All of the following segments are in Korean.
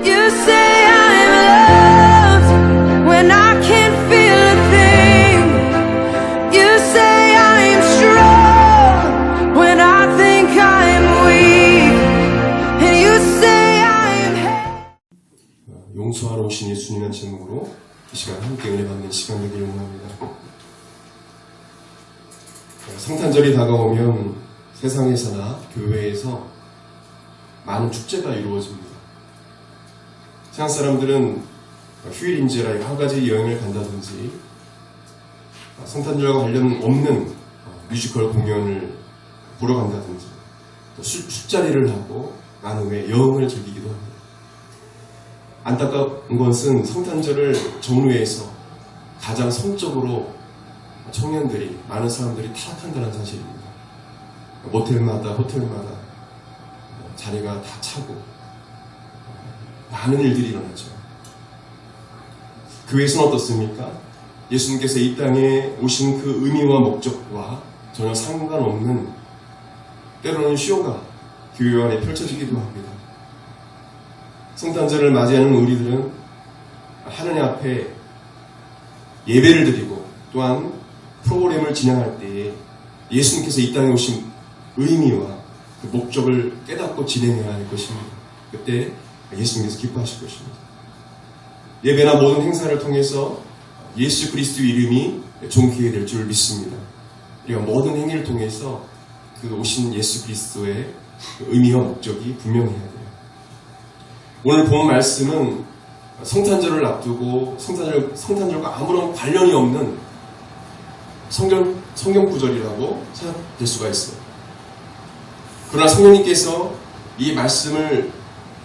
You say I'm loved when I can't feel a thing. You say I'm strong when I think I'm weak. And you say I'm happy. 용서하러 오신 예수님이라는 제목으로 이 시간 함께 은혜 받는 시간 되기를 원합니다. 성탄절이 다가오면 세상에서나 교회에서 많은 축제가 이루어집니다. 세상 사람들은 휴일인지라 여러 가지 여행을 간다든지 성탄절과 관련 없는 뮤지컬 공연을 보러 간다든지 또 술자리를 하고 난 후에 여행을 즐기기도 합니다. 안타까운 것은 성탄절을 전후해서 가장 성적으로 청년들이, 많은 사람들이 타락한다는 사실입니다. 모텔마다 호텔마다 자리가 다 차고 많은 일들이 일어나죠. 교회에서는 어떻습니까? 예수님께서 이 땅에 오신 그 의미와 목적과 전혀 상관없는 때로는 쇼가 교회 안에 펼쳐지기도 합니다. 성탄절을 맞이하는 우리들은 하느님 앞에 예배를 드리고 또한 프로그램을 진행할 때에 예수님께서 이 땅에 오신 의미와 그 목적을 깨닫고 진행해야 할 것입니다. 그때 예수님께서 기뻐하실 것입니다. 예배나 모든 행사를 통해서 예수 그리스도의 이름이 존귀하게 될 줄 믿습니다. 우리가 모든 행위를 통해서 그 오신 예수 그리스도의 의미와 목적이 분명해야 돼요. 오늘 본 말씀은 성탄절을 앞두고 성탄절과 아무런 관련이 없는 성경 구절이라고 생각될 수가 있어요. 그러나 성령님께서 이 말씀을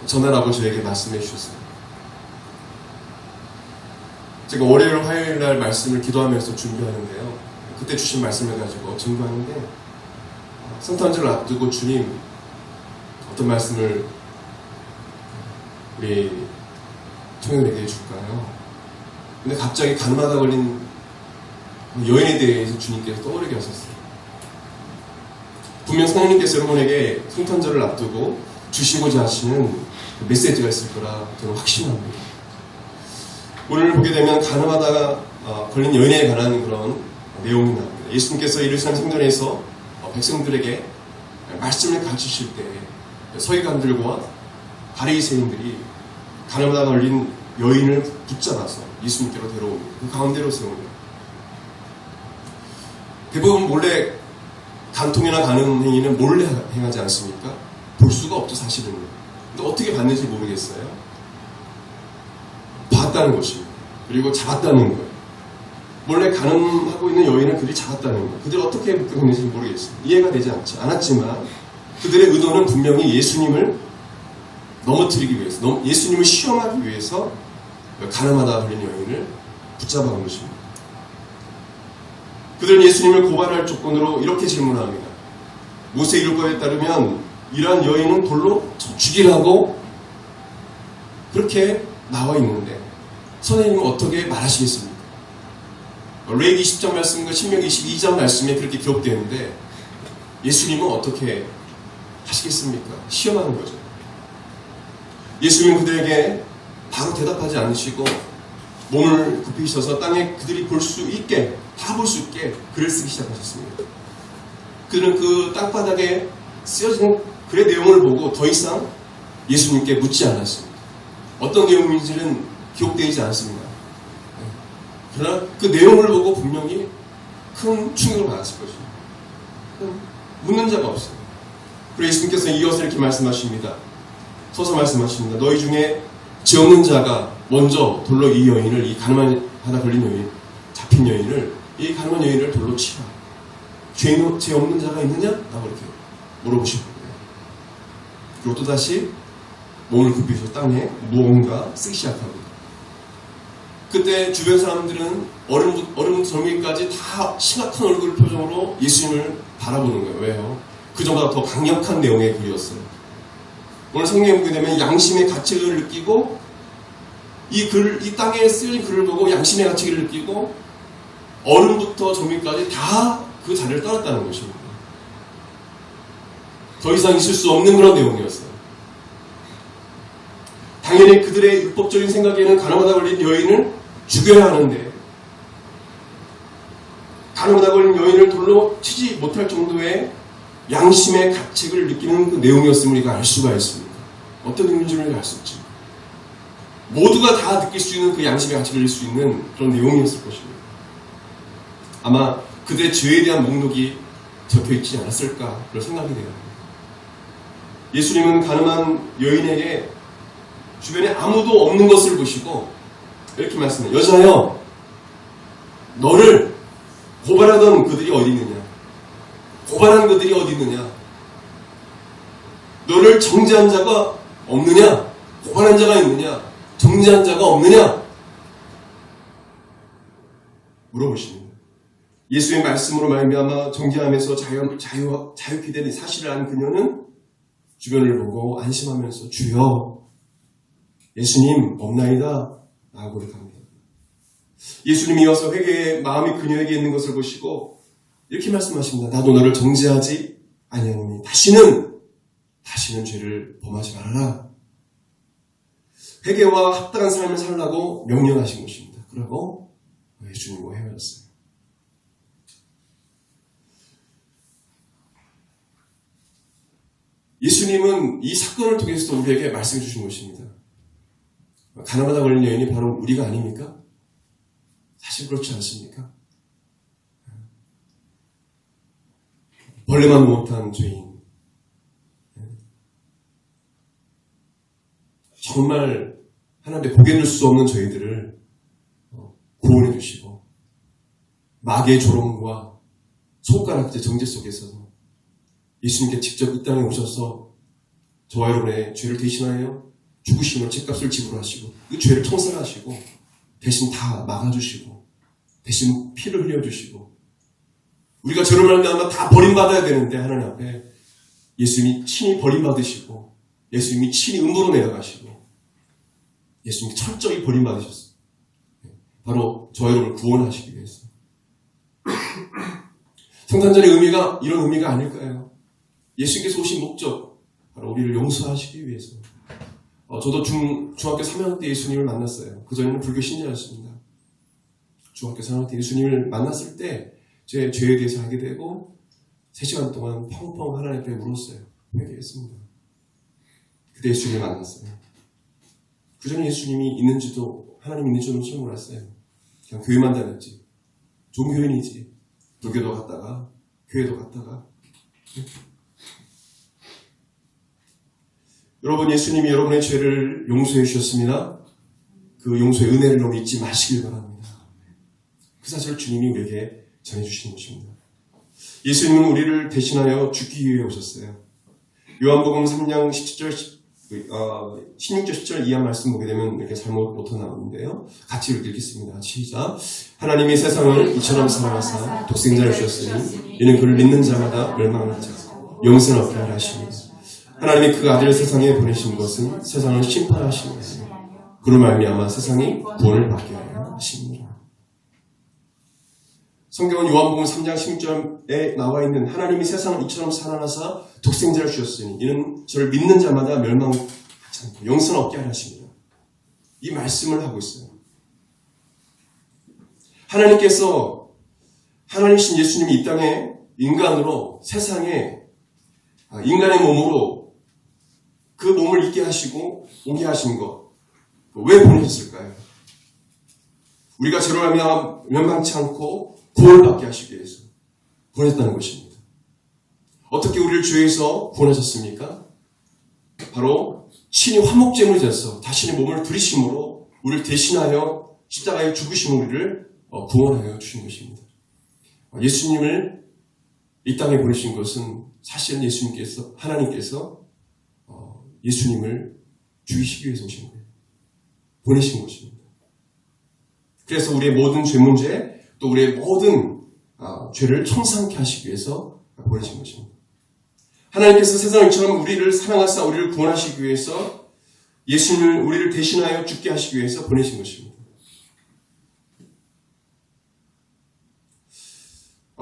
전하라고 저에게 말씀해 주셨어요. 제가 월요일, 화요일 날 말씀을 기도하면서 준비하는데요. 그때 주신 말씀을 가지고 증거하는데 성탄절을 앞두고 주님 어떤 말씀을 우리 청년에게 줄까요? 근데 갑자기 가늠하다 걸린 여인에 대해서 주님께서 떠오르게 하셨어요. 분명 성령님께서 여러분에게 성탄절을 앞두고 주시고자 하시는 메시지가 있을 거라 저는 확신합니다. 오늘 보게 되면 가늠하다가 걸린 여인에 관한 그런 내용이 나옵니다. 예수님께서 예루살렘 성전에서 백성들에게 말씀을 가르치실 때 서기관들과 바리새인들이 가늠하다 걸린 여인을 붙잡아서 예수님께로 데려옵니다. 그 가운데로 세웁니다. 대부분 몰래 간통이나 가는 행위는 몰래 행하지 않습니까? 볼 수가 없죠, 사실은. 근데 어떻게 봤는지 모르겠어요. 봤다는 것입니다. 그리고 잡았다는 거예요. 몰래 가늠하고 있는 여인을 그들이 잡았다는 거예요. 그들이 어떻게 했는지 모르겠어요. 이해가 되지 않았지만 그들의 의도는 분명히 예수님을 넘어뜨리기 위해서, 예수님을 시험하기 위해서 가늠하다 걸린 여인을 붙잡아온 것입니다. 그들은 예수님을 고발할 조건으로 이렇게 질문합니다. 모세의 율법에 따르면 이러한 여인은 돌로 죽이라고 그렇게 나와 있는데 선생님은 어떻게 말하시겠습니까? 레위기 20장 말씀과 신명기 22장 말씀에 그렇게 기록되어 있는데 예수님은 어떻게 하시겠습니까? 시험하는 거죠. 예수님은 그들에게 바로 대답하지 않으시고 몸을 굽히셔서 땅에 그들이 볼 수 있게, 다 볼 수 있게 글을 쓰기 시작하셨습니다. 그들은 그 땅바닥에 쓰여진 글의 내용을 보고 더 이상 예수님께 묻지 않았습니다. 어떤 내용인지는 기록되지 않습니다. 그러나 그 내용을 보고 분명히 큰 충격을 받았을 것입니다. 묻는 자가 없어요. 그리고 예수님께서 이어서 이렇게 말씀하십니다. 서서 말씀하십니다. 너희 중에 죄 없는 자가 먼저 돌로 이 여인을, 이 가늠하다 걸린 여인, 잡힌 여인을, 이 가늠한 여인을 돌로 치라. 죄 없는 자가 있느냐? 라고 이렇게 물어보시거든요. 그리고 또다시 몸을 굽히셔서 땅에 무언가 쓰기 시작합니다. 그때 주변 사람들은 어른부터 젊은이까지 다 심각한 얼굴 표정으로 예수님을 바라보는 거예요. 왜요? 그전보다 더 강력한 내용의 글이었어요. 오늘 성경에 보게 되면 양심의 가치를 느끼고 이 땅에 쓰여진 글을 보고 양심의 가치를 느끼고 어른부터 젊은이까지 다 그 자리를 떠났다는 것입니다. 더 이상 있을 수 없는 그런 내용이었어요. 당연히 그들의 율법적인 생각에는 가늠하다 걸린 여인을 죽여야 하는데 가늠하다 걸린 여인을 돌로 치지 못할 정도의 양심의 가책을 느끼는 그 내용이었음을 우리가 알 수가 있습니다. 어떤 의미인지는 우리가 알 수 없죠. 모두가 다 느낄 수 있는 그 양심의 가책을 느낄 수 있는 그런 내용이었을 것입니다. 아마 그들의 죄에 대한 목록이 적혀있지 않았을까 그런 생각이 돼요. 예수님은 가늠한 여인에게 주변에 아무도 없는 것을 보시고 이렇게 말씀해요. 여자여, 너를 고발하던 그들이 어디 있느냐? 고발한 그들이 어디 있느냐? 너를 정죄한 자가 없느냐? 고발한 자가 있느냐? 정죄한 자가 없느냐? 물어보십니다. 예수의 말씀으로 말미암아 정죄함에서 자유케 된 사실을 안 그녀는 주변을 보고 안심하면서 주여, 예수님 없나이다 라고 고백합니다. 예수님이 이어서 회개의 마음이 그녀에게 있는 것을 보시고 이렇게 말씀하십니다. 나도 너를 정죄하지 아니하노니 다시는 죄를 범하지 말아라. 회개와 합당한 삶을 살라고 명령하신 것입니다. 그러고 예수님과 헤어졌어요. 예수님은 이 사건을 통해서도 우리에게 말씀해 주신 것입니다. 가늠하다 걸린 여인이 바로 우리가 아닙니까? 사실 그렇지 않습니까? 벌레만 못한 죄인, 정말 하나님의 보게 될 수 없는 저희들을 구원해 주시고 마귀의 조롱과 손가락질 정죄 속에서 예수님께 직접 이 땅에 오셔서 저와 여러분의 죄를 대신하여 죽으심으로 죄값을 지불하시고 그 죄를 청산하시고 대신 다 막아주시고 대신 피를 흘려주시고 우리가 저를 말미암아 다 버림받아야 되는데 하나님 앞에 예수님이 친히 버림받으시고 예수님이 친히 음부로 내려가시고 예수님이 철저히 버림받으셨어요. 바로 저와 여러분을 구원하시기 위해서. 성탄절의 의미가 이런 의미가 아닐까요? 예수님께서 오신 목적, 바로 우리를 용서하시기 위해서. 저도 중학교 3학년 때 예수님을 만났어요. 그전에는 불교 신자였습니다. 중학교 3학년 때 예수님을 만났을 때 제 죄에 대해서 알게 되고 3시간 동안 펑펑 하나님 앞에 울었어요. 회개했습니다. 그때 예수님을 만났어요. 그전에 예수님이 있는지도 하나님 있는지도 잘 몰랐어요. 그냥 교회만 다녔지. 종교인이지. 불교도 갔다가 교회도 갔다가. 여러분, 예수님이 여러분의 죄를 용서해 주셨습니다. 그 용서의 은혜를 너무 잊지 마시길 바랍니다. 그 사실을 주님이 우리에게 전해주시는 것입니다. 예수님은 우리를 대신하여 죽기 위해 오셨어요. 요한복음 3장 16절 17절 이하 말씀 보게 되면 이렇게 잘못 못하 나오는데요. 같이 읽겠습니다. 시작. 하나님이 세상을 이처럼 사랑하사 독생자를 주셨으니 이는 그를 믿는 자마다 멸망하지 않고 영생을 얻게 하려 하십니다. 하나님이 그 아들을 세상에 보내신 것은 세상을 심판하시기 위해서 그로 말미암아 세상이 구원을 받게 하려 하십니다. 성경은 요한복음 3장 16절에 나와 있는 하나님이 세상을 이처럼 사랑하사 독생자를 주셨으니 이는 저를 믿는 자마다 멸망하지 않고 영생을 얻게 하려 하십니다. 이 말씀을 하고 있어요. 하나님께서 하나님이신 예수님이 이 땅에 인간으로 세상에 인간의 몸으로 그 몸을 있게 하시고 오게 하신 것 왜 보내셨을까요? 우리가 죄로 말미암아 멸망치 않고 구원을 받게 하시기 위해서 보냈다는 것입니다. 어떻게 우리를 죄에서 구원하셨습니까? 바로 친히 화목제물이 되어서 자신의 몸을 들이심으로 우리를 대신하여 십자가에 죽으심으로 우리를 구원하여 주신 것입니다. 예수님을 이 땅에 보내신 것은 사실은 하나님께서 예수님을 죽이시기 위해서 오신 거예요. 보내신 것입니다. 그래서 우리의 모든 죄 문제, 또 우리의 모든 죄를 청산케 하시기 위해서 보내신 것입니다. 하나님께서 세상처럼 우리를 사랑하사 우리를 구원하시기 위해서 예수님을 우리를 대신하여 죽게 하시기 위해서 보내신 것입니다.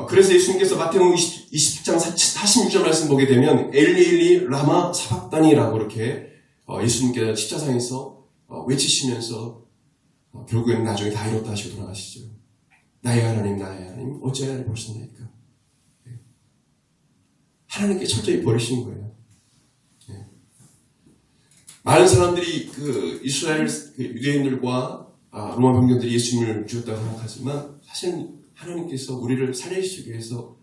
그래서 예수님께서 마태복음 20장 46절 말씀 보게 되면 엘리 엘리 라마 사박다니라고 이렇게 예수님께서 십자상에서 외치시면서 결국에는 나중에 다 이뤘다 하시고 돌아가시죠. 나의 하나님 어찌하여 나를 버리셨나이까. 하나님께 철저히 버리신 거예요. 많은 사람들이 그 이스라엘 유대인들과 로마 병정들이 예수님을 죽였다고 생각하지만 사실 하나님께서 우리를 살리시기 위해서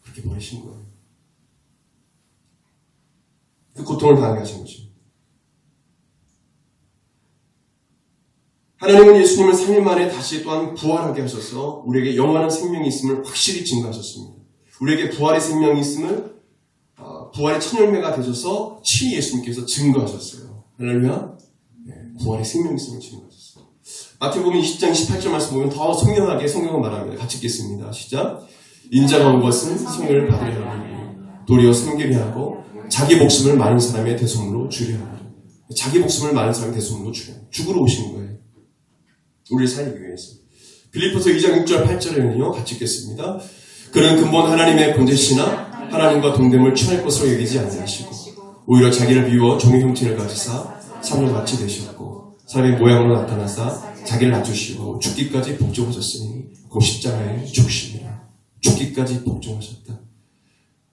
그렇게 버리신 거예요. 그 고통을 당하게 하신 거죠. 하나님은 예수님을 3일 만에 다시 또한 부활하게 하셔서 우리에게 영원한 생명이 있음을 확실히 증거하셨습니다. 우리에게 부활의 생명이 있음을 부활의 첫 열매가 되셔서 친히 예수님께서 증거하셨어요. 할렐루야. 부활의 생명이 있음을 증거하셨어요. 마태복음 20장 28절 말씀 보면 더 성경하게 성경을 말합니다. 같이 읽겠습니다. 시작. 인자가 온 것은 성령을 받으려 하니 도리어 섬기려 하고 자기 목숨을 많은 사람의 대속물로 주려 하니. 자기 목숨을 많은 사람의 대속물로 죽으러 오신 거예요. 우리를 살리기 위해서. 빌립보서 2장 6절 8절에는요. 같이 읽겠습니다. 그는 근본 하나님의 본체시나 하나님과 동됨을 취할 것으로 여기지 아니하시고 오히려 자기를 비워 종의 형체를 가지사 사람같이 되셨고 사람의 모양으로 나타나사 자기를 낮추시고 죽기까지 복종하셨으니 그 십자가에 죽으심이라. 죽기까지 복종하셨다.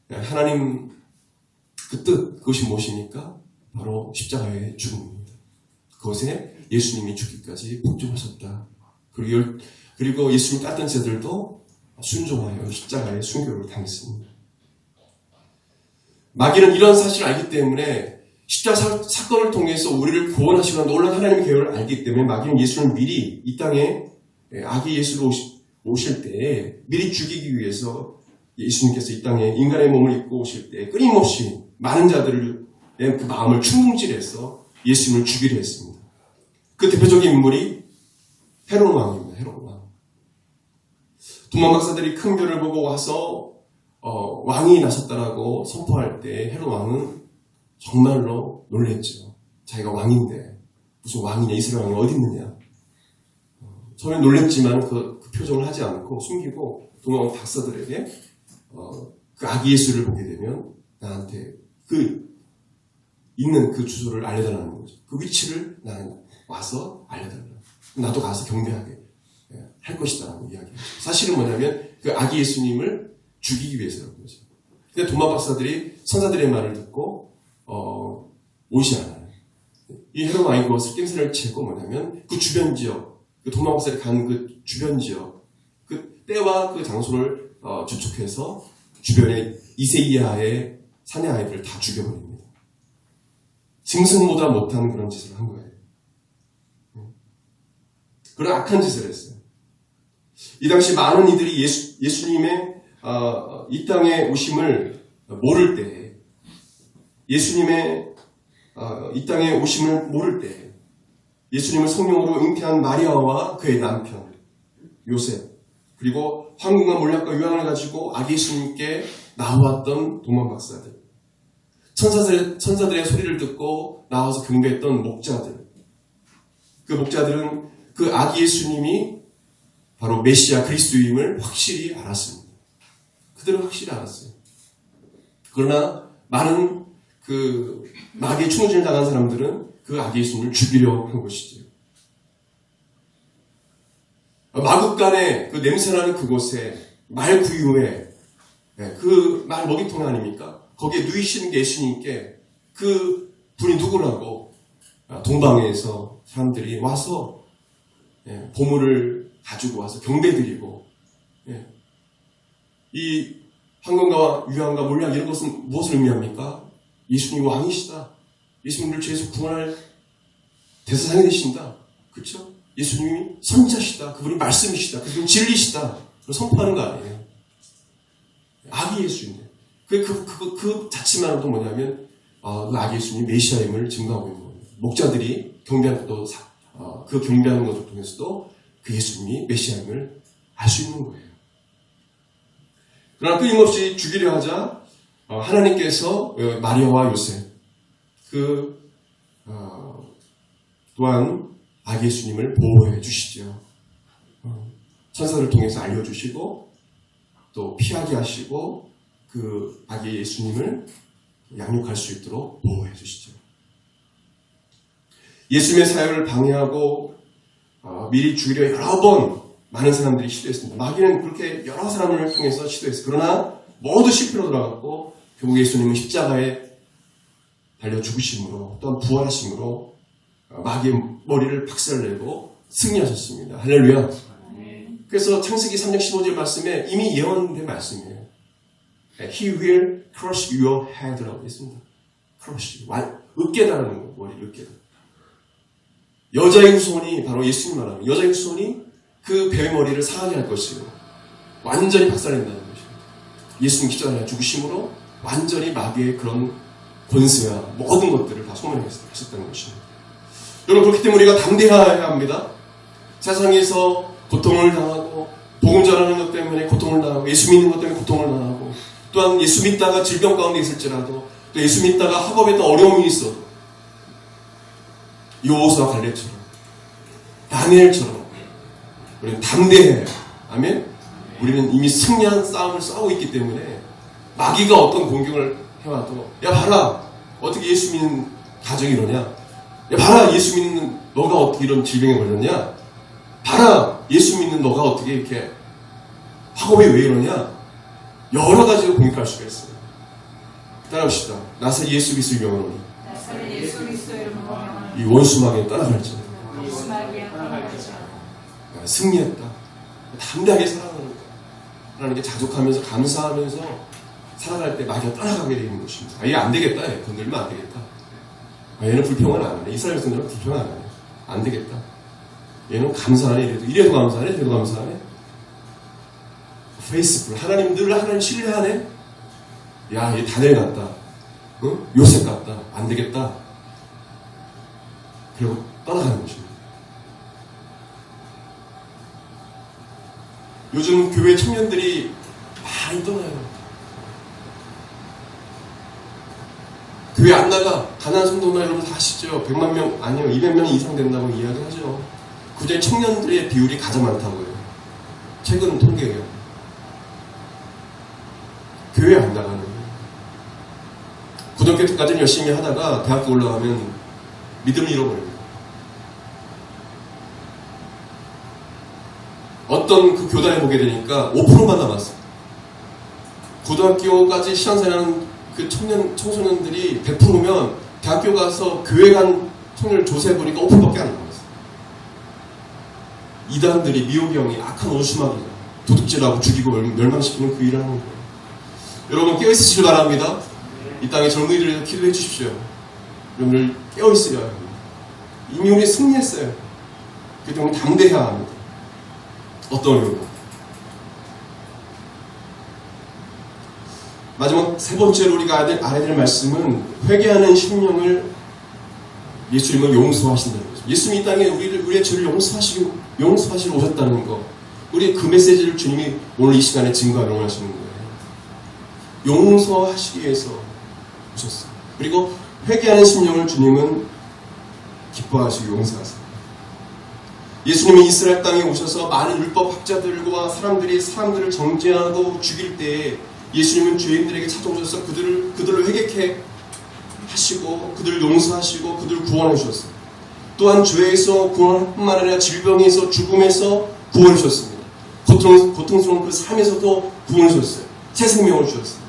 하나님 그 뜻, 그것이 무엇입니까? 바로 십자가의 죽음입니다. 그것에 예수님이 죽기까지 복종하셨다. 그리고 예수님 깠던 제들도 순종하여 십자가의 순교를 당했습니다. 마귀는 이런 사실을 알기 때문에 십자가 사건을 통해서 우리를 구원하시는 놀라운 하나님의 계획을 알기 때문에 마귀는 예수를 미리 이 땅에 아기 예수로 오실 때 미리 죽이기 위해서 예수님께서 이 땅에 인간의 몸을 입고 오실 때 끊임없이 많은 자들의 그 마음을 충동질해서 예수님을 죽이려 했습니다. 그 대표적인 인물이 헤롯 왕입니다. 헤롯 왕. 도마 박사들이 큰 별을 보고 와서 왕이 나섰다라고 선포할 때 헤롯 왕은 정말로 놀랬죠. 자기가 왕인데 무슨 왕이냐, 이스라엘 왕이 어디 있느냐. 처음에 놀랬지만 그 표정을 하지 않고 숨기고 도마 박사들에게 그 아기 예수를 보게 되면 나한테 있는 그 주소를 알려달라는 거죠. 그 위치를 나는 와서 알려달라. 나도 가서 경배하게 할 것이다라고 이야기해요. 사실은 뭐냐면 그 아기 예수님을 죽이기 위해서라는 거죠. 근데 도마 박사들이 선사들의 말을 듣고 오지 않아요. 이 헤롯 왕이 그것을 낌새를 채고 뭐냐면 그 주변 지역, 그 도마 박사들이 간 그 주변 지역, 그 때와 그 장소를 추측해서 주변에 2세 이하의 사내 아이들을 다 죽여버립니다. 짐승보다 못한 그런 짓을 한 거예요. 그런 악한 짓을 했어요. 이 당시 많은 이들이 예수님의 이 땅에 오심을 모를 때, 예수님의 이 땅에 오심을 모를 때, 예수님을 성령으로 잉태한 마리아와 그의 남편 요셉, 그리고 황금과 몰약과 유황을 가지고 아기 예수님께 나왔던 도마 박사들, 천사들의 소리를 듣고 나와서 경배했던 목자들, 그 목자들은 그 아기 예수님이 바로 메시아 그리스도임을 확실히 알았습니다. 그들은 확실히 알았어요. 그러나 많은 그 마귀의 충동을 당한 사람들은 그 아기 예수님을 죽이려 한 것이죠. 마국간에 그 냄새나는 그곳에 말 구유에 그 말 먹이통 아닙니까? 거기에 누이시는 예수님께 그 분이 누구라고 동방에서 사람들이 와서 보물을 가지고 와서 경배드리고 이 황금과 유황과 몰약 이런 것은 무엇을 의미합니까? 예수님이 왕이시다. 예수님을 죄에서 구원할 대상이 되신다. 그렇죠? 예수님이 선자시다. 그분이 말씀이시다. 그분이 진리시다. 선포하는 거 아니에요. 아기 예수인데 그 자체만으로도 뭐냐면 그 아기 예수님이 메시아임을 증거하고 있는 겁니다. 목자들이 경배하는 것도 그 경배하는 것을 통해서도 그 예수님이 메시아임을 알 수 있는 거예요. 그러나 끊임없이 죽이려 하자 하나님께서 마리아와 요셉 또한 아기 예수님을 보호해 주시죠. 천사를 통해서 알려주시고 또 피하게 하시고 그 아기 예수님을 양육할 수 있도록 보호해 주시죠. 예수님의 사역을 방해하고 미리 죽이려 여러 번 많은 사람들이 시도했습니다. 마귀는 그렇게 여러 사람을 통해서 시도했어요. 그러나 모두 실패로 돌아갔고 결국 예수님은 십자가에 달려 죽으심으로 또한 부활하심으로 마귀의 머리를 박살내고 승리하셨습니다. 할렐루야. 그래서 창세기 3장 15절 말씀에 이미 예언된 말씀이에요. He will crush your head라고 했습니다. crush, 으깨다라는 거, 머리 으깨다. 여자의 후손이 바로 예수님 말합니다. 여자의 후손이 그 배의 머리를 상하게 할 것이고 완전히 박살낸다는 것입니다. 예수님 십자가에 죽으심으로 완전히 마귀의 그런 권세와 모든 것들을 다 소멸하셨다는 것입니다. 여러분, 그렇기 때문에 우리가 담대해야 합니다. 세상에서 고통을 당하고 복음 전하는 것 때문에 고통을 당하고 예수 믿는 것 때문에 고통을 당하고 또한 예수 믿다가 질병 가운데 있을지라도 또 예수 믿다가 학업에 또 어려움이 있어도 여호수아 갈렙처럼 다니엘처럼 우리는 담대해요. 아멘? 우리는 이미 승리한 싸움을 싸우고 있기 때문에 마귀가 어떤 공격을 해와도 야 봐라 어떻게 예수 믿는 가정이 이러냐, 야 봐라 예수 믿는 너가 어떻게 이런 질병에 걸렸냐, 봐라 예수 믿는 너가 어떻게 이렇게 학업에 왜 이러냐, 여러 가지로 공격할 수가 있어요. 따라합시다. 나사 예수 그리스도 명으로 이 원수 마귀에 따라갈지어다. 승리했다. 담대하게 살아가는 거야. 하나님께 자족하면서 감사하면서 살아갈 때 마귀가 따라가게 되는 것입니다. 얘 안 되겠다. 얘 건들면 안 되겠다. 얘는 불평을 안 하네. 이스라엘 백성들은 불평 안 하네. 안 되겠다. 얘는 감사하네. 이래도 감사하네. 저래도 감사하네. 페이스풀. 하나님 신뢰하네. 야, 얘 다니엘 같다. 응? 요셉 같다. 안 되겠다. 그리고 떠나가는 것입니다. 요즘 교회 청년들이 많이 떠나요. 교회 안 나가. 가난 성도나 여러분 다 아시죠? 100만 명 아니요 200명 이상 된다고 이야기하죠. 그중에 청년들의 비율이 가장 많다고요. 최근 통계예요. 교회 안 나가는 거예요. 고등학교 때까지는 열심히 하다가 대학교 올라가면 믿음을 잃어버립니다. 어떤 그 교단에 보게 되니까 5%만 남았어요. 고등학교까지 시간생활하는 그 청소년들이 100%면 대학교 가서 교회 간 청년을 조사해보니까 5%밖에 안 남았어요. 이단들이 미호경이 악한 원수마귀가 도둑질하고 죽이고 멸망시키는 그 일을 하는 거예요. 여러분 깨어있으시길 바랍니다. 이 땅의 젊은이들을 위해서 기도해 주십시오. 여러분들 깨어있어야 합니다. 이미 우리 승리했어요. 그렇기 때문에 담대해야 합니다. 어떤 이유로? 마지막 세 번째로 우리가 알아야 될 말씀은 회개하는 심령을 예수님은 용서하신다는 거죠. 예수님이 이 땅에 우리의 죄를 용서하시러 오셨다는 거. 우리 그 메시지를 주님이 오늘 이 시간에 증거하려고 하시는 거예요. 용서하시기 위해서 오셨어요. 그리고 회개하는 심령을 주님은 기뻐하시고 용서하세요. 예수님이 이스라엘 땅에 오셔서 많은 율법학자들과 사람들을 정죄하고 죽일 때에 예수님은 죄인들에게 찾아오셔서 그들을 회개케 하시고 그들을 용서하시고 그들을 구원해 주셨어요. 또한 죄에서 구원뿐만 아니라 질병에서 죽음에서 구원해 주셨습니다. 고통스러운 그 삶에서도 구원해 주셨어요. 새 생명을 주셨어요.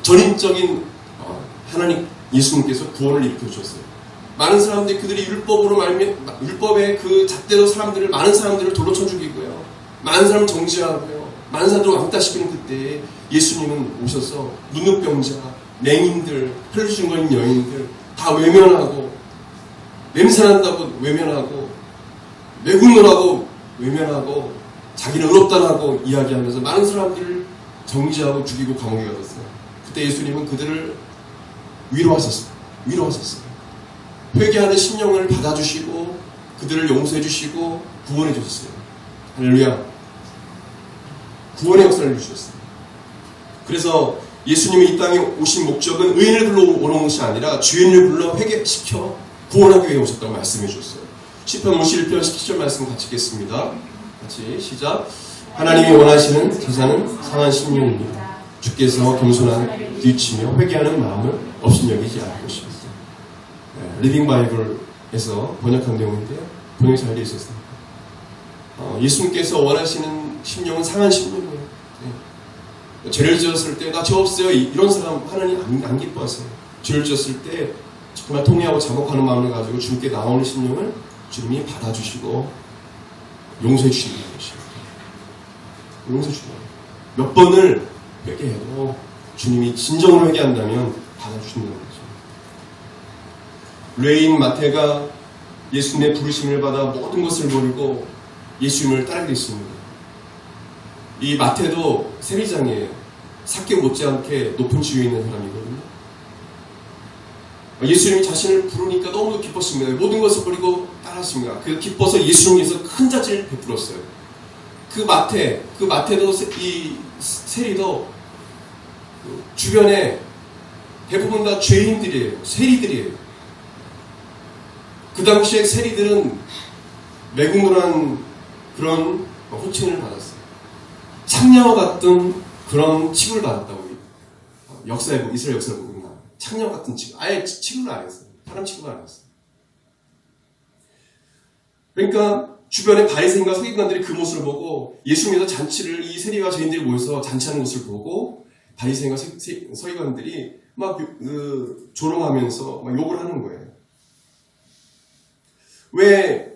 전인적인 하나님 예수님께서 구원을 일으켜 주셨어요. 많은 사람들이 그들이 율법의 그 잣대로 많은 사람들을 돌로 쳐 죽이고요. 많은 사람을 정죄하고요. 많은 사람들을 왕따시키는 그때에 예수님은 오셔서 눈웃병자, 맹인들, 혈루증 걸린 여인들 다 외면하고 냄새난다고 외면하고 매국노라고 외면하고 자기는 의롭다라고 이야기하면서 많은 사람들을 정죄하고 죽이고 감옥에 가뒀어요. 그때 예수님은 그들을 위로하셨어요. 회개하는 심령을 받아주시고 그들을 용서해 주시고 구원해 주셨어요. 할렐루야. 구원의 역사를 주셨어요. 그래서 예수님이 이 땅에 오신 목적은 의인을 불러 오는 것이 아니라 죄인을 불러 회개시켜 구원하기 위해 오셨다고 말씀해 주셨어요. 시편 51편 17절 말씀 같이 읽겠습니다. 같이 시작. 하나님이 원하시는 제사는 상한 심령입니다. 주께서 겸손한 뒤치며 회개하는 마음을 없인 여기지 않을 것입니다. 리빙 바이블에서 번역한 내용인데요. 번역이 잘 되어 있었습니다. 예수님께서 원하시는 심령은 상한 심령이에요. 네. 죄를 지었을 때 나 죄 없어요 이런 사람 하나님 안 기뻐하세요. 죄를 지었을 때 정말 통회하고 자복하는 마음을 가지고 주님께 나오는 심령을 주님이 받아주시고 용서해 주신다는 것입니다. 용서해 주신다는 거예요. 몇 번을 회개해도 주님이 진정으로 회개한다면 받아주신다는 거죠. 레인 마태가 예수님의 부르심을 받아 모든 것을 버리고 예수님을 따르게 됐습니다. 이 마태도 세리장이에요. 삭개오 못지않게 높은 지위에 있는 사람이거든요. 예수님이 자신을 부르니까 너무도 기뻤습니다. 모든 것을 버리고 따랐습니다. 그 기뻐서 예수님을 위해서 큰 자질을 베풀었어요. 그 마태도 이 세리도 주변에 대부분 다 죄인들이에요. 세리들이에요. 그 당시에 세리들은 매국노란 그런 호칭을 받았어요. 창녀와 같은 그런 취급을 받았다고 이스라엘 역사를 보면 나와요. 창녀 같은 취급. 아예 취급을 안 했어요. 사람 취급을 안 했어요. 그러니까 주변의 바리새인과 서기관들이 그 모습을 보고 예수님께서 잔치를 이 세리와 죄인들이 모여서 잔치하는 것을 보고 바리새인과 서기관들이 막 조롱하면서 막 욕을 하는 거예요. 왜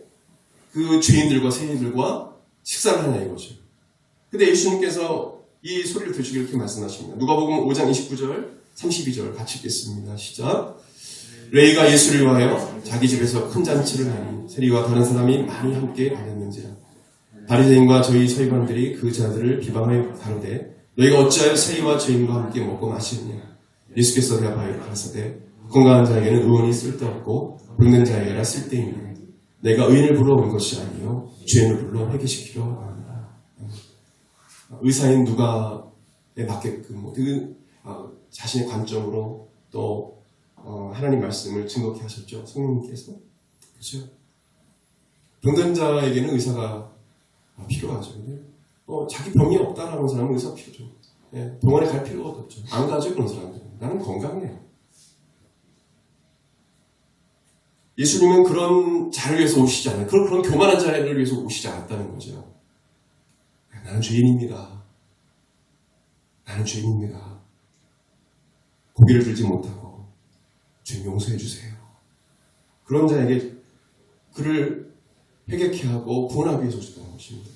그 죄인들과 세리들과 식사를 하냐 이거죠. 근데 예수님께서 이 소리를 들으시고 이렇게 말씀하십니다. 누가복음 5장 29절 32절 같이 읽겠습니다. 시작. 레이가 예수를 위하여 자기 집에서 큰 잔치를 하니 세리와 다른 사람이 많이 함께 다녔는지라. 바리새인과 저희 서기관들이 그 자들을 비방하여 가로되 너희가 어찌하여 세리와 죄인과 함께 먹고 마시느냐. 예수께서 대답하여 가라사대 건강한 자에게는 의원이 쓸데없고 병든 자에게라 쓸데있느냐. 내가 의인을 불러온 것이 아니요 죄인을 불러 회개시키려 합니다. 의사인 누가에 맞게끔 자신의 관점으로 또 하나님 말씀을 증거케 하셨죠. 성령님께서. 그렇죠? 병든 자에게는 의사가 필요하죠. 자기 병이 없다라는 사람은 의사 필요죠. 예, 병원에 갈 필요가 없죠. 안 가죠, 그런 사람들은. 나는 건강해. 예수님은 그런 자를 위해서 오시지 않아요. 그런 교만한 자를 위해서 오시지 않았다는 거죠. 나는 죄인입니다. 나는 죄인입니다. 고개를 들지 못하고 죄 용서해 주세요. 그런 자에게 그를 회개케 하고 구원하기 위해서 오셨다는 것입니다.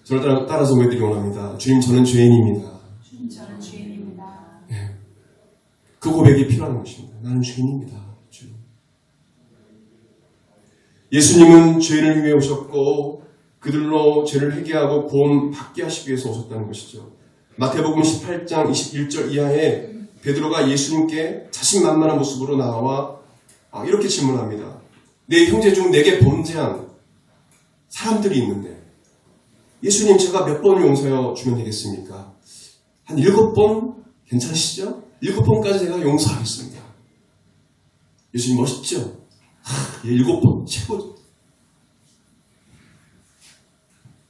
저를 따라서 외들이 원합니다. 주님, 저는 죄인입니다. 주님, 저는 죄인입니다. 네. 그 고백이 필요한 것입니다. 나는 죄인입니다. 주님. 예수님은 죄인을 위해 오셨고 그들로 죄를 회개하고 구원 받게 하시기 위해서 오셨다는 것이죠. 마태복음 18장 21절 이하에 베드로가 예수님께 자신만만한 모습으로 나와 이렇게 질문합니다. 내 형제 중 내게 범죄한 사람들이 있는데 예수님 제가 몇 번을 용서해 주면 되겠습니까? 한 7번 괜찮으시죠? 7번까지 제가 용서하겠습니다. 예수님 멋있죠? 7번 최고죠.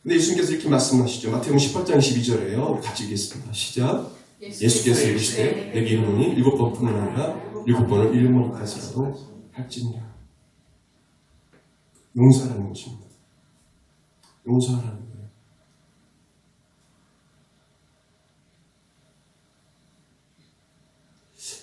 근데 예수님께서 이렇게 말씀하시죠. 마태복음 18장 12절에요. 같이 읽겠습니다. 시작. 예수께서 이르시되 내게 이르노니 7번뿐만 아니라 7번을 7번까지라도 할지니라. 용서하라는 것입니다. 용서하라는 거예요.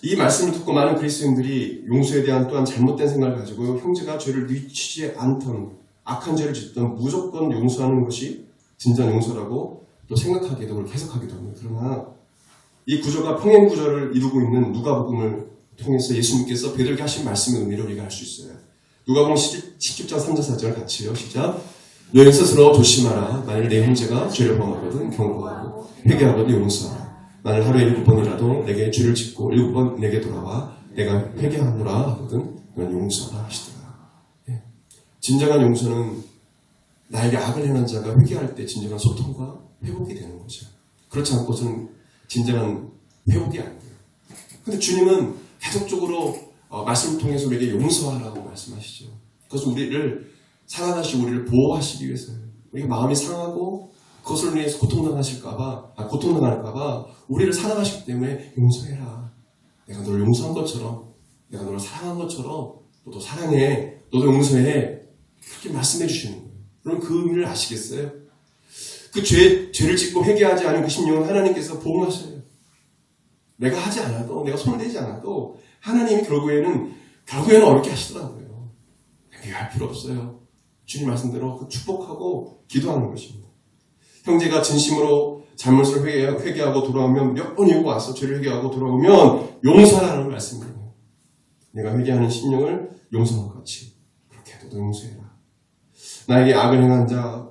이 말씀을 듣고 많은 그리스도인들이 용서에 대한 또한 잘못된 생각을 가지고 형제가 죄를 늦추지 않던 악한 죄를 짓던 무조건 용서하는 것이 진짜 용서라고 또 생각하기도 그렇게 해석하기도 합니다. 그러나 이 구조가 평행 구조를 이루고 있는 누가복음을 통해서 예수님께서 베드로에게 하신 말씀의 의미를 우리가 알 수 있어요. 누가복음 17장 3절 4절 같이요. 시작. 너희 스스로 조심하라. 만일 내 형제가 죄를 범하거든 경고하고 회개하거든 용서하라. 만일 하루에 7번이라도 내게 죄를 짓고 7번 내게 돌아와 내가 회개하노라 하거든 넌 용서하라 하시더라. 예. 진정한 용서는 나에게 악을 행한 자가 회개할 때 진정한 소통과 회복이 되는 거죠. 그렇지 않고서는 진정한 회복이 안 돼요. 근데 주님은 계속적으로 말씀을 통해서 우리에게 용서하라고 말씀하시죠. 그것은 우리를 상하시고 우리를 보호하시기 위해서요. 우리가 마음이 상하고 그것을 위해서 고통당할까봐 우리를 사랑하시기 때문에 용서해라. 내가 너를 용서한 것처럼 내가 너를 사랑한 것처럼 너도 사랑해, 너도 용서해. 그렇게 말씀해 주시는 거예요. 그럼 그 의미를 아시겠어요? 그 죄를 짓고 회개하지 않은 그 심령은 하나님께서 보호하셔요. 내가 하지 않아도, 내가 손을 대지 않아도 하나님이 결국에는 어렵게 하시더라고요. 회개할 필요 없어요. 주님 말씀대로 그 축복하고 기도하는 것입니다. 형제가 진심으로 잘못을 회개하고 돌아오면 몇 번이고 와서 죄를 회개하고 돌아오면 용서하라는 말씀이에요. 내가 회개하는 심령을 용서한 것 같이 그렇게 너도 용서해라. 나에게 악을 행한 자,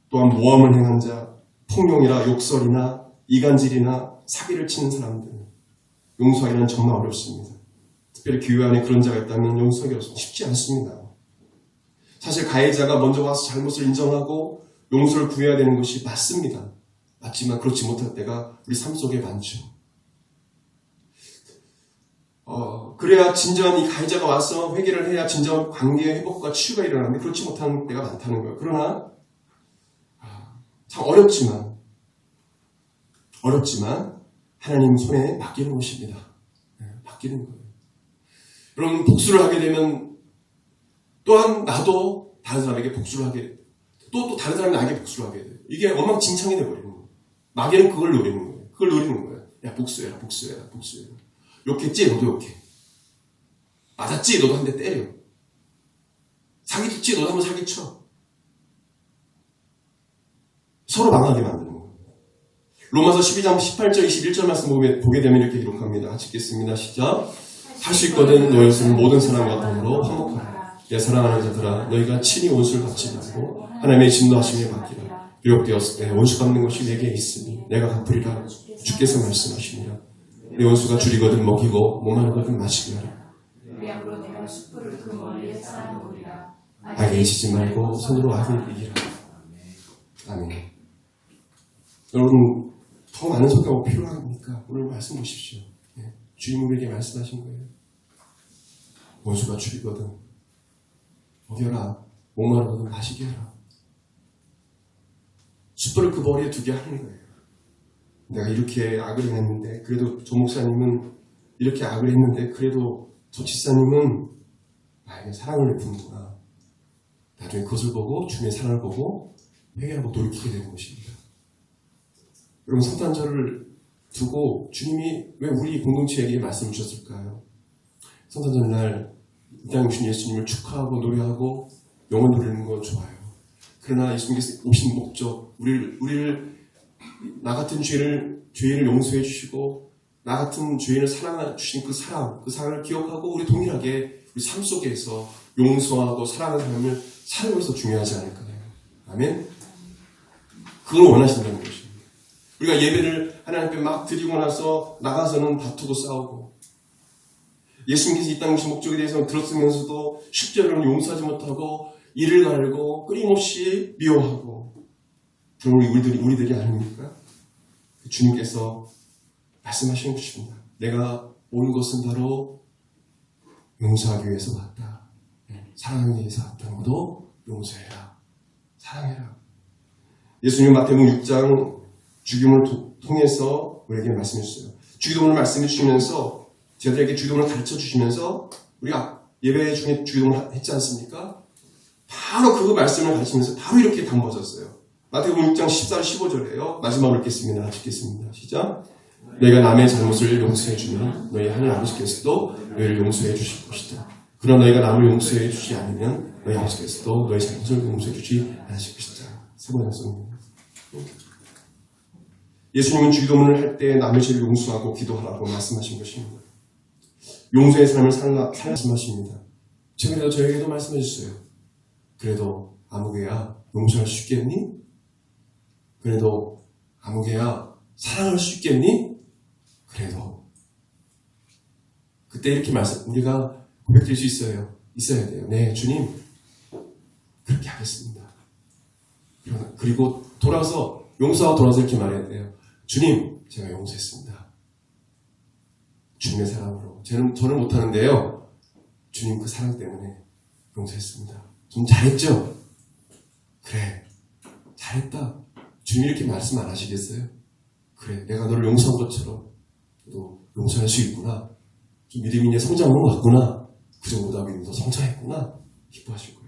또한 모함을 행한 자, 폭력이나 욕설이나 이간질이나 사기를 치는 사람들 용서하기는 정말 어렵습니다. 특별히 교회 안에 그런 자가 있다면 용서하기가 쉽지 않습니다. 사실 가해자가 먼저 와서 잘못을 인정하고 용서를 구해야 되는 것이 맞습니다. 맞지만 그렇지 못할 때가 우리 삶 속에 많죠. 그래야 진정한 이 가해자가 와서 회개를 해야 진정한 관계의 회복과 치유가 일어나는데 그렇지 못한 때가 많다는 거예요. 그러나 참 어렵지만 하나님 손에 맡기는 것입니다. 맡기는 거예요. 여러분 복수를 하게 되면 또한 나도 다른 사람에게 복수를 하게 돼요. 또 다른 사람이 나에게 복수를 하게 돼요. 이게 엉망진창이 돼버리는 거예요. 마귀는 그걸 노리는 거예요. 그걸 노리는 거예요. 야 복수해라. 욕했지? 너도 욕해. 맞았지? 너도 한 대 때려. 사기쳤지? 너도 한번 사기쳐. 서로 망하게 만드는 거예요. 로마서 12장 18절 21절 말씀 보게 되면 이렇게 기록합니다. 같이 읽겠습니다. 시작. 할 수 있거든 너희는 모든 사람과 더불어 화목하라. 내 사랑하는 자들아 너희가 친히 원수를 갚지 말고 하나님의 진노하심에 받기라. 유혹되었을 때 원수 갚는 것이 내게 있으니 내가 갚으리라. 주께서 말씀하시니라. 내 원수가 줄이거든 먹이고 목마르거든 마시게 하라. 악에 지지 말고 손으로 악을 이기라. 아멘. 여러분 더 많은 성경이 필요합니까? 오늘 말씀 보십시오. 주님 우리에게 말씀하신 거예요. 원수가 줄이거든 먹여라. 목마르거든 마시게 하라. 숯불을 그 머리에 두게 하는 거예요. 내가 이렇게 악을 했는데 그래도 조 목사님은 이렇게 악을 했는데 그래도 조 집사님은 나에게 사랑을 베푸는구나. 나중에 그것을 보고 주님의 사랑을 보고 회개하고 돌이키게 되는 것입니다. 여러분 성탄절을 두고 주님이 왜 우리 공동체에게 말씀을 주셨을까요? 성탄절 날 이 땅에 오신 예수님을 축하하고 노래하고 영원 누리는 건 좋아요. 그러나 예수님께서 오신 목적, 우리를 나 같은 죄인을 용서해 주시고 나 같은 죄인을 사랑해 주신 그 사랑을 기억하고 우리 동일하게 우리 삶 속에서 용서하고 사랑하는 삶을 살고 있어 중요하지 않을까요? 아멘? 그걸 원하신다는 것입니다. 우리가 예배를 하나님께 막 드리고 나서 나가서는 다투고 싸우고 예수님께서 이 땅에 오신 목적에 대해서 들었으면서도 실제로는 용서하지 못하고 이를 갈고 끊임없이 미워하고 그럼 우리들이 아닙니까? 주님께서 말씀하시는 것입니다. 내가 온 것은 바로 용서하기 위해서 왔다. 사랑하기 위해서 왔다. 너도 용서해라. 사랑해라. 예수님 마태복음 6장 주기도문을 통해서 우리에게 말씀해 주셨어요. 주기도문을 말씀해 주시면서 저희들에게 주기도문을 가르쳐 주시면서 우리가 예배 중에 주기도문을 했지 않습니까? 바로 그 말씀을 가르치면서 바로 이렇게 담궈졌어요. 마태복음 6장 14절 15절이에요. 마지막으로 읽겠습니다. 같이 읽겠습니다. 시작. 너희가 남의 잘못을 용서해 주면 너희 하늘 아버지께서도 너희를 용서해 주실 것이다. 그러나 너희가 남을 용서해 주지 않으면 너희 아버지께서도 너희 잘못을 용서해 주지 않으실 것이다. 세 번째 말씀입니다. 예수님은 주기도문을 할 때 남의 죄를 용서하고 기도하라고 말씀하신 것입니다. 용서의 삶을 살라 말씀하십니다. 최근에도 저에게도 말씀해 주셨어요. 그래도 아무개야 용서할 수 있겠니? 그래도 아무개야 사랑할 수 있겠니? 그래도 그때 이렇게 우리가 고백드릴 수 있어야 돼요. 네, 주님 그렇게 하겠습니다. 그리고 용서하고 돌아서 이렇게 말해야 돼요. 주님, 제가 용서했습니다. 주님의 사랑으로. 저는 못하는데요. 주님 그 사랑 때문에 용서했습니다. 좀 잘했죠? 그래, 잘했다. 주님 이렇게 말씀 안 하시겠어요? 그래, 내가 너를 용서한 것처럼 너도 용서할 수 있구나. 좀 믿음이 이제 성장한 것 같구나. 그 정도 다윗도 성장했구나. 기뻐하실 거예요.